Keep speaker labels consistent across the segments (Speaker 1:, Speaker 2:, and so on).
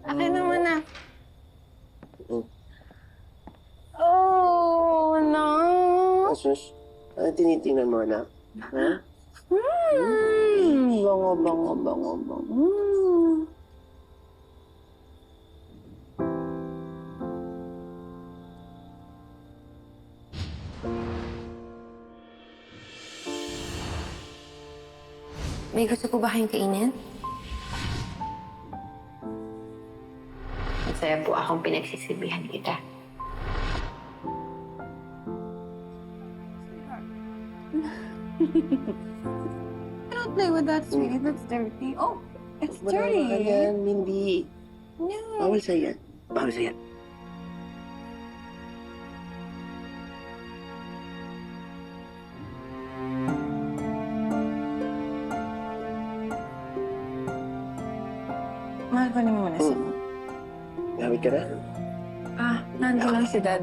Speaker 1: Akin naman na.
Speaker 2: Mm.
Speaker 1: Oh, no.
Speaker 2: Asus, ano tinitingnan mo, anak? Ha?
Speaker 1: Bango, bango, bango, bango. May gusto po ba kayong kainin? Masaya po akong pinagsisibihan kita. Don't play with that, sweetie. That's dirty. Oh, it's dirty.
Speaker 2: Wala ka yan, hindi.
Speaker 1: No.
Speaker 2: Bawal sa'yo yan. Bawal sa'yo yan.
Speaker 1: Mahal ko naman muna siya.
Speaker 2: Gamit ka na?
Speaker 1: Nandun lang si Dad.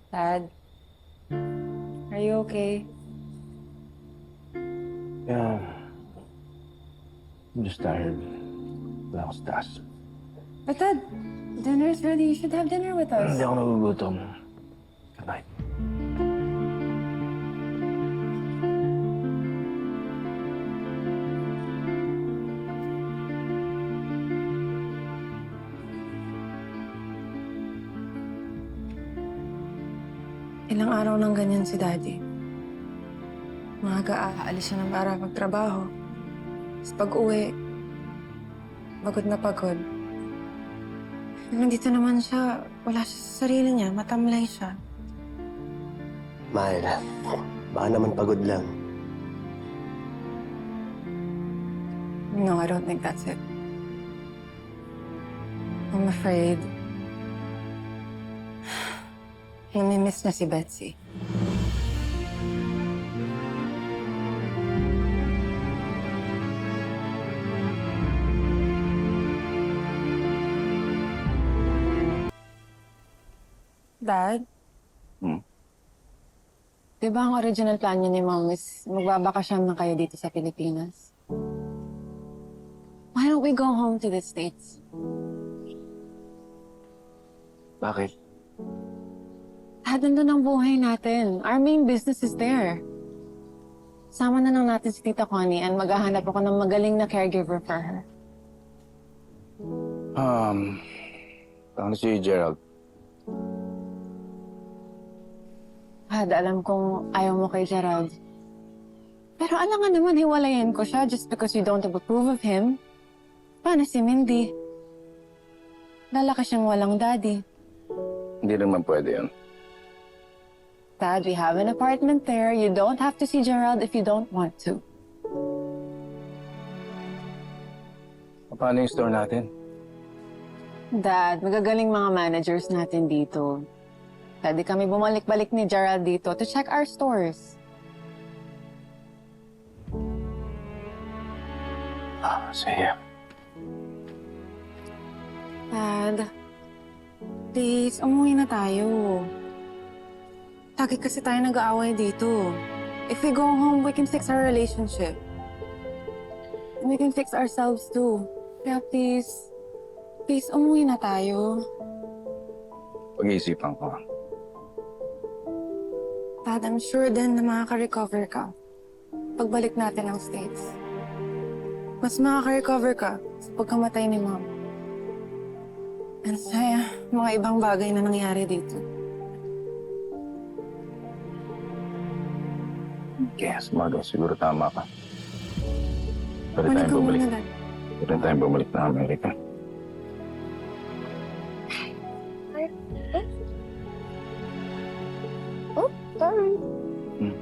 Speaker 1: Dad, are you okay?
Speaker 3: Yeah. I'm just tired. Wala akong stas.
Speaker 1: But Dad, dinner's ready. You should have dinner with us.
Speaker 3: Hindi ako nagugutom. Good night.
Speaker 1: Ilang araw nang ganyan si Daddy. Maaga aalis siya ng para magtrabaho. Tapos pag-uwi, pagod na pagod. Nandito naman siya, wala siya sa sarili niya, matamlay siya.
Speaker 2: Mahal, baka naman pagod lang.
Speaker 1: No, I don't think that's it. I'm afraid namimiss niya si Betsy. Dad? Di ba ang original plan niya ni Mom is magbabakasyon na kayo dito sa Pilipinas? Why don't we go home to the States?
Speaker 2: Bakit?
Speaker 1: Dad, nandun ang buhay natin. Our main business is there. Sama na lang natin si Tita Connie and maghahanap ako ng magaling na caregiver for her.
Speaker 3: Ano si Gerald?
Speaker 1: Dad, alam kong ayaw mo kay Gerald. Pero alam nga naman, hiwalayan ko siya just because you don't approve of him. Paano si Mindy? Lalaki siyang walang daddy.
Speaker 3: Hindi naman pwede yun.
Speaker 1: Dad, we have an apartment there. You don't have to see Gerald if you don't want to.
Speaker 3: Paano yung store natin?
Speaker 1: Dad, magagaling mga managers natin dito. Pwede kami bumalik-balik ni Gerald dito to check our stores.
Speaker 3: Sige.
Speaker 1: Dad, please, umuwi na tayo. Lagi kasi tayo nag-aaway dito. If we go home, we can fix our relationship. And we can fix ourselves too. Kaya please, umuwi na tayo.
Speaker 3: Pag-iisipan ko.
Speaker 1: Dad, I'm sure din na makaka-recover ka. Pagbalik natin ng States. Mas makaka-recover ka sa pagkamatay ni Mom. And sa mga ibang bagay na nangyari dito.
Speaker 3: Yes, Margo, siguro tama ka. Pwede
Speaker 1: Balik
Speaker 3: tayong
Speaker 1: ka
Speaker 3: bumalik.
Speaker 1: muna, Dad.
Speaker 3: Pwede tayong bumalik na Amerika.
Speaker 1: Oh, sorry.
Speaker 3: Hmm.